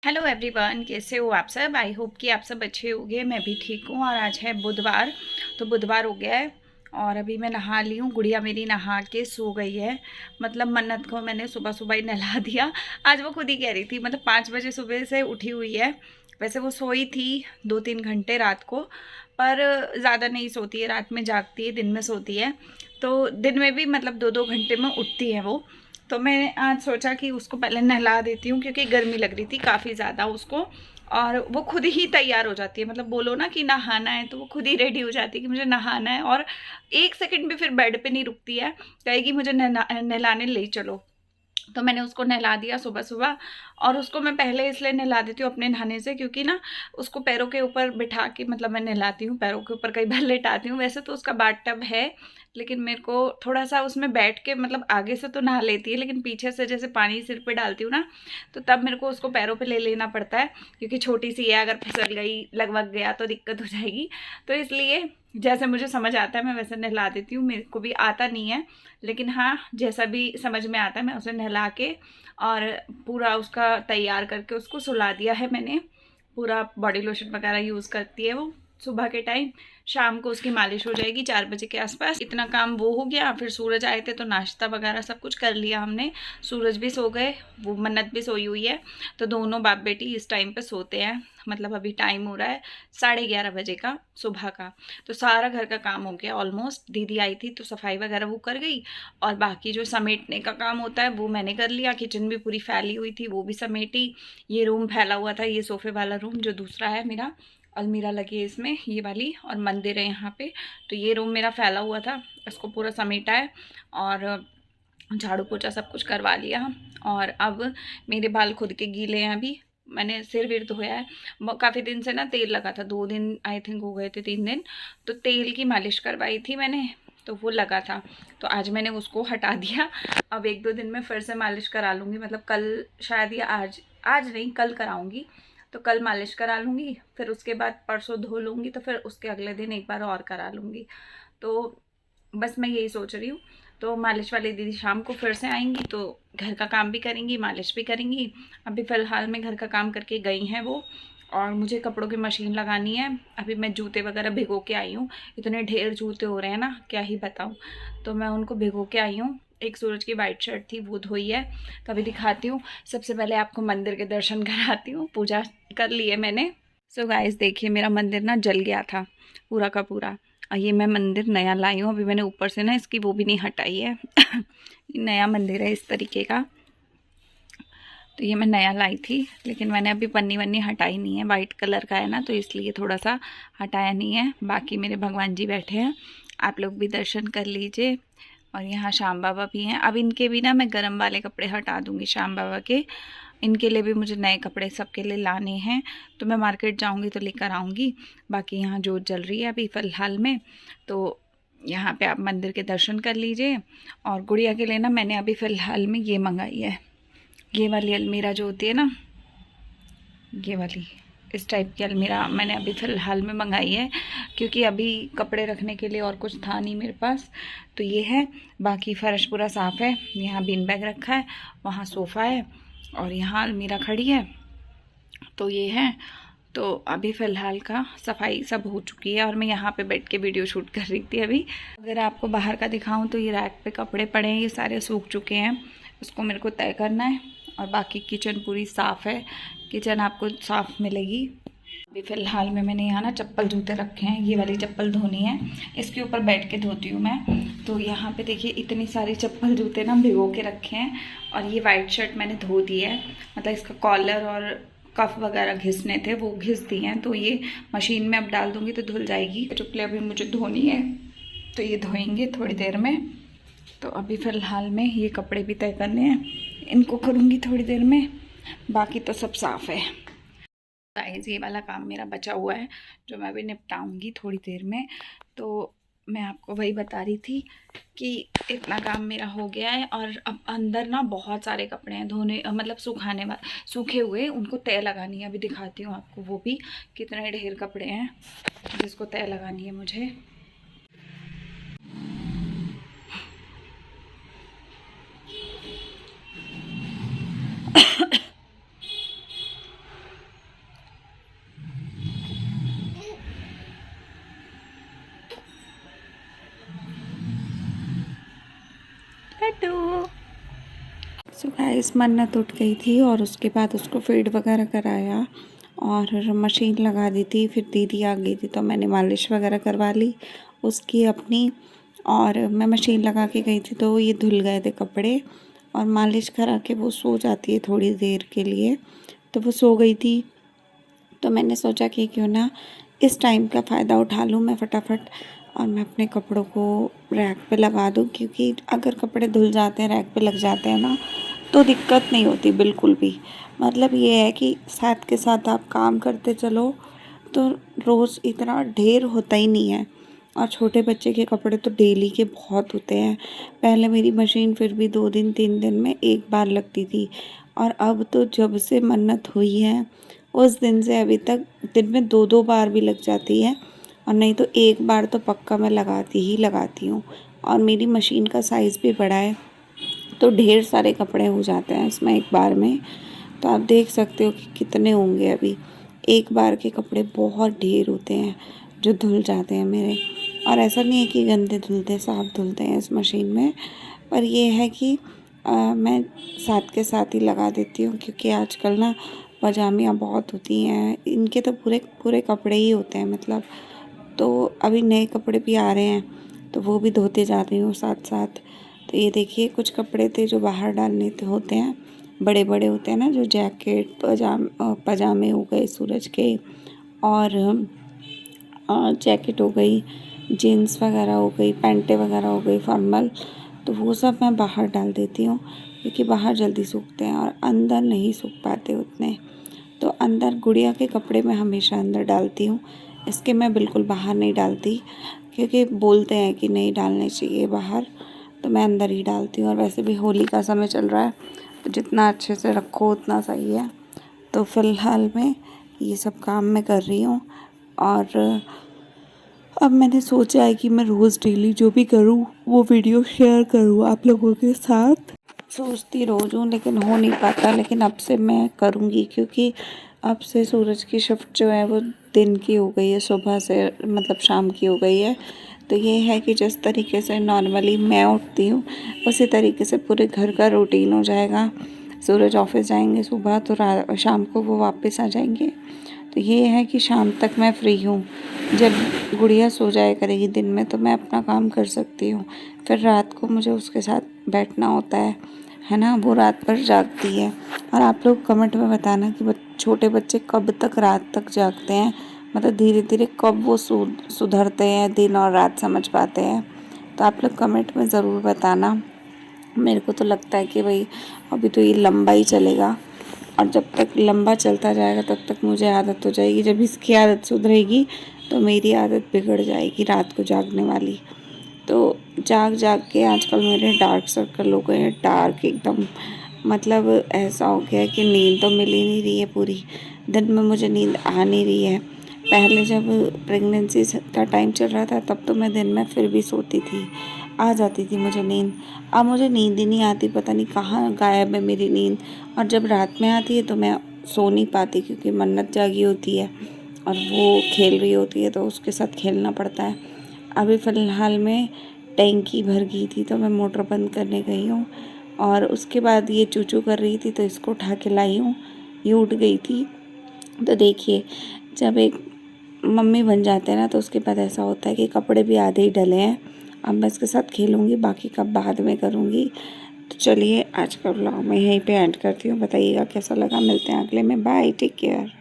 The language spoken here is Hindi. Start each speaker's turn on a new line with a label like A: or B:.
A: हेलो एवरीवन, कैसे हो आप सब। आई होप कि आप सब अच्छे होंगे। मैं भी ठीक हूँ। और आज है बुधवार, तो बुधवार हो गया है और अभी मैं नहा ली हूँ। गुड़िया मेरी नहा के सो गई है। मतलब मन्नत को मैंने सुबह सुबह ही नहला दिया। आज वो खुद ही कह रही थी, मतलब 5 बजे सुबह से उठी हुई है। वैसे वो सोई थी 2-3 घंटे रात को, पर ज़्यादा नहीं सोती है, रात में जागती है, दिन में सोती है। तो दिन में भी मतलब 2-2 घंटे में उठती है वो। तो मैं आज सोचा कि उसको पहले नहला देती हूँ, क्योंकि गर्मी लग रही थी काफ़ी ज़्यादा उसको। और वो खुद ही तैयार हो जाती है, मतलब बोलो ना कि नहाना है तो वो खुद ही रेडी हो जाती है कि मुझे नहाना है। और 1 सेकंड भी फिर बेड पे नहीं रुकती है, कहेगी मुझे नहलाने ले चलो। तो मैंने उसको नहला दिया सुबह सुबह। और उसको मैं पहले इसलिए नहला देती हूँ अपने नहाने से, क्योंकि ना उसको पैरों के ऊपर बिठा के, मतलब मैं नहलाती हूँ पैरों के ऊपर, कई बार लेटाती हूँ। वैसे तो उसका बाथ टब है, लेकिन मेरे को थोड़ा सा उसमें बैठ के, मतलब आगे से तो नहा लेती है, लेकिन पीछे से जैसे पानी सिर पे डालती हूँ ना, तो तब मेरे को उसको पैरों पे ले लेना पड़ता है, क्योंकि छोटी सी है, अगर फिसल गई लग वग गया तो दिक्कत हो जाएगी। तो इसलिए जैसे मुझे समझ आता है मैं वैसे नहला देती हूँ। मेरे को भी आता नहीं है, लेकिन हाँ जैसा भी समझ में आता है मैं उसे नहला के और पूरा उसका तैयार करके उसको सुला दिया है मैंने। पूरा बॉडी लोशन वगैरह यूज़ करती है वो सुबह के टाइम। शाम को उसकी मालिश हो जाएगी 4 बजे के आसपास। इतना काम वो हो गया। फिर सूरज आए थे तो नाश्ता वगैरह सब कुछ कर लिया हमने। सूरज भी सो गए, वो मन्नत भी सोई हुई है। तो दोनों बाप बेटी इस टाइम पे सोते हैं। मतलब अभी टाइम हो रहा है 11:30 बजे का सुबह का। तो सारा घर का काम हो गया ऑलमोस्ट। दीदी आई थी तो सफाई वगैरह वो कर गई, और बाकी जो समेटने का काम होता है वो मैंने कर लिया। किचन भी पूरी फैली हुई थी, वो भी समेटी। ये रूम फैला हुआ था, ये सोफे वाला रूम जो दूसरा है मेरा, अलमीरा लगी है इसमें ये वाली, और मंदिर है यहाँ पे। तो ये रूम मेरा फैला हुआ था, इसको पूरा समेटा है और झाड़ू पोछा सब कुछ करवा लिया। और अब मेरे बाल खुद के गीले हैं। अभी मैंने सिर विर धोया है। काफ़ी दिन से ना तेल लगा था, 2 दिन आई थिंक हो गए थे, 3 दिन। तो तेल की मालिश करवाई थी मैंने, तो वो लगा था। तो आज मैंने उसको हटा दिया। अब 1-2 दिन में फिर से मालिश करा लूँगी, मतलब कल शायद, या आज, आज नहीं कल कराऊँगी। तो कल मालिश करा लूँगी, फिर उसके बाद परसों धो लूँगी, तो फिर उसके अगले दिन एक बार और करा लूँगी। तो बस मैं यही सोच रही हूँ। तो मालिश वाली दीदी शाम को फिर से आएंगी, तो घर का काम भी करेंगी, मालिश भी करेंगी। अभी फ़िलहाल में घर का काम करके गई हैं वो। और मुझे कपड़ों की मशीन लगानी है। अभी मैं जूते वगैरह भिगो के आई हूँ। इतने ढेर जूते हो रहे हैं ना, क्या ही बताऊँ। तो मैं उनको भिगो के आई हूँ। एक सूरज की वाइट शर्ट थी वो धोई है। तो अभी दिखाती हूँ। सबसे पहले आपको मंदिर के दर्शन कराती हूँ। पूजा कर ली है मैंने। सो गाइस देखिए, मेरा मंदिर ना जल गया था पूरा का पूरा। और ये मैं मंदिर नया लाई हूँ। अभी मैंने ऊपर से ना इसकी वो भी नहीं हटाई है। ये नया मंदिर है इस तरीके का। तो ये मैं नया लाई थी, लेकिन मैंने अभी पन्नी वन्नी हटाई नहीं है। वाइट कलर का है ना, तो इसलिए थोड़ा सा हटाया नहीं है। बाकी मेरे भगवान जी बैठे हैं, आप लोग भी दर्शन कर लीजिए। और यहाँ श्याम बाबा भी हैं। अब इनके भी ना मैं गर्म वाले कपड़े हटा दूँगी श्याम बाबा के। इनके लिए भी मुझे नए कपड़े सबके लिए लाने हैं, तो मैं मार्केट जाऊंगी तो लेकर आऊंगी। बाकी यहाँ जोत जल रही है अभी फ़िलहाल में, तो यहाँ पे आप मंदिर के दर्शन कर लीजिए। और गुड़िया के लिए ना मैंने अभी फ़िलहाल में ये मंगाई है, ये वाली अलमीरा जो होती है ना, ये वाली, इस टाइप की अलमीरा मैंने अभी फ़िलहाल में मंगाई है, क्योंकि अभी कपड़े रखने के लिए और कुछ था नहीं मेरे पास। तो ये है। बाकी फ़र्श पूरा साफ़ है। यहाँ बीन बैग रखा है, वहाँ सोफ़ा है, और यहाँ अलमीरा खड़ी है। तो ये है। तो अभी फ़िलहाल का सफाई सब हो चुकी है, और मैं यहाँ पे बैठ के वीडियो शूट कर रही थी अभी। अगर आपको बाहर का दिखाऊं तो ये रैक पे कपड़े पड़े हैं, ये सारे सूख चुके हैं, उसको मेरे को तय करना है। और बाकी किचन पूरी साफ़ है, किचन आपको साफ़ मिलेगी। अभी फ़िलहाल में मैंने यहाँ ना चप्पल जूते रखे हैं, ये वाली चप्पल धोनी है, इसके ऊपर बैठ के धोती हूँ मैं। तो यहाँ पे देखिए इतनी सारी चप्पल जूते ना भिगो के रखे हैं। और ये वाइट शर्ट मैंने धो दी है, मतलब इसका कॉलर और कफ वगैरह घिसने थे वो घिस दिए हैं। तो ये मशीन में अब डाल दूँगी तो धुल जाएगी। चुपले अभी मुझे धोनी है, तो ये धोएंगे थोड़ी देर में। तो अभी फ़िलहाल में ये कपड़े भी तय करने हैं, इनको करूँगी थोड़ी देर में। बाकी तो सब साफ़ है। गाइस ये वाला काम मेरा बचा हुआ है, जो मैं अभी निपटाऊंगी थोड़ी देर में। तो मैं आपको वही बता रही थी कि इतना काम मेरा हो गया है। और अब अंदर ना बहुत सारे कपड़े हैं धोने, मतलब सुखाने वाले, सूखे हुए, उनको तय लगानी है। अभी दिखाती हूँ आपको वो भी, कितने ढेर कपड़े हैं जिसको तय लगानी है मुझे। टू। सो गाइस मन्नत उठ गई थी और उसके बाद उसको फीड वगैरह कराया और मशीन लगा दी थी। फिर दीदी आ गई थी तो मैंने मालिश वगैरह करवा ली उसकी अपनी, और मैं मशीन लगा के गई थी तो ये धुल गए थे कपड़े। और मालिश करा के वो सो जाती है थोड़ी देर के लिए, तो वो सो गई थी। तो मैंने सोचा कि क्यों ना इस टाइम का फ़ायदा उठा लूँ मैं फटाफट और मैं अपने कपड़ों को रैक पे लगा दूँ, क्योंकि अगर कपड़े धुल जाते हैं रैक पे लग जाते हैं ना तो दिक्कत नहीं होती बिल्कुल भी। मतलब ये है कि साथ के साथ आप काम करते चलो तो रोज़ इतना ढेर होता ही नहीं है। और छोटे बच्चे के कपड़े तो डेली के बहुत होते हैं। पहले मेरी मशीन फिर भी 2 दिन 3 दिन में एक बार लगती थी, और अब तो जब से मन्नत हुई है उस दिन से अभी तक दिन में 2-2 बार भी लग जाती है, और नहीं तो एक बार तो पक्का मैं लगाती ही लगाती हूँ। और मेरी मशीन का साइज़ भी बड़ा है तो ढेर सारे कपड़े हो जाते हैं इसमें एक बार में। तो आप देख सकते हो कि कितने होंगे अभी। एक बार के कपड़े बहुत ढेर होते हैं जो धुल जाते हैं मेरे। और ऐसा नहीं है कि गंदे धुलते, साफ़ धुलते हैं इस मशीन में। पर ये है कि मैं साथ के साथ ही लगा देती हूँ, क्योंकि आजकल ना पजामियाँ बहुत होती हैं, इनके तो पूरे पूरे कपड़े ही होते हैं मतलब। तो अभी नए कपड़े भी आ रहे हैं तो वो भी धोते जा रही हूँ साथ साथ। तो ये देखिए कुछ कपड़े थे जो बाहर डालने होते हैं, बड़े बड़े होते हैं ना, जो जैकेट पजामे हो गए सूरज के, और जैकेट हो गई, जीन्स वगैरह हो गई, पैंटें वगैरह हो गई फॉर्मल, तो वो सब मैं बाहर डाल देती हूँ, क्योंकि बाहर जल्दी सूखते हैं और अंदर नहीं सूख पाते उतने। तो अंदर गुड़िया के कपड़े मैं हमेशा अंदर डालती हूँ, इसके मैं बिल्कुल बाहर नहीं डालती, क्योंकि बोलते हैं कि नहीं डालने चाहिए बाहर, तो मैं अंदर ही डालती हूँ। और वैसे भी होली का समय चल रहा है तो जितना अच्छे से रखो उतना सही है। तो फ़िलहाल मैं ये सब काम मैं कर रही हूँ, और अब मैंने सोचा है कि मैं रोज़ डेली जो भी करूँ वो वीडियो शेयर करूँ आप लोगों के साथ। सोचती रोज़ हूँ लेकिन हो नहीं पाता, लेकिन अब से मैं करूँगी, क्योंकि अब से सूरज की शिफ्ट जो है वो दिन की हो गई है, सुबह से मतलब शाम की हो गई है। तो ये है कि जिस तरीके से नॉर्मली मैं उठती हूँ उसी तरीके से पूरे घर का रूटीन हो जाएगा। सूरज ऑफिस जाएंगे सुबह तो शाम को वो वापस आ जाएंगे। तो ये है कि शाम तक मैं फ्री हूँ। जब गुड़िया सो जाया करेगी दिन में तो मैं अपना काम कर सकती हूँ, फिर रात को मुझे उसके साथ बैठना होता है ना, वो रात भर जागती है। और आप लोग कमेंट में बताना कि छोटे बच्चे कब तक रात तक जागते हैं, मतलब धीरे धीरे कब वो सुधरते हैं, दिन और रात समझ पाते हैं। तो आप लोग कमेंट में ज़रूर बताना। मेरे को तो लगता है कि भाई अभी तो ये लंबा ही चलेगा, और जब तक लंबा चलता जाएगा तब तक मुझे आदत हो जाएगी। जब इसकी आदत सुधरेगी तो मेरी आदत बिगड़ जाएगी रात को जागने वाली। तो जाग जाग के आजकल मेरे डार्क सर्कल हो गए हैं, डार्क एकदम। मतलब ऐसा हो गया है कि नींद तो मिल ही नहीं रही है पूरी, दिन में मुझे नींद आ नहीं रही है। पहले जब प्रेगनेंसी का टाइम चल रहा था तब तो मैं दिन में फिर भी सोती थी, आ जाती थी मुझे नींद। अब मुझे नींद ही नहीं आती, पता नहीं कहाँ गायब है मेरी नींद। और जब रात में आती है तो मैं सो नहीं पाती, क्योंकि मन्नत जागी होती है और वो खेल रही होती है तो उसके साथ खेलना पड़ता है। अभी फ़िलहाल में टैंकी भर गई थी तो मैं मोटर बंद करने गई हूँ, और उसके बाद ये चूचू कर रही थी तो इसको उठा के लाई हूँ, ये उठ गई थी। तो देखिए जब एक मम्मी बन जाते हैं ना तो उसके बाद ऐसा होता है कि कपड़े भी आधे ही डले हैं। अब मैं इसके साथ खेलूँगी, बाकी का बाद में करूँगी। तो चलिए आज का व्लॉग मैं यहीं पे एंड करती हूँ। बताइएगा कैसा लगा, मिलते हैं अगले में। Bye, take care.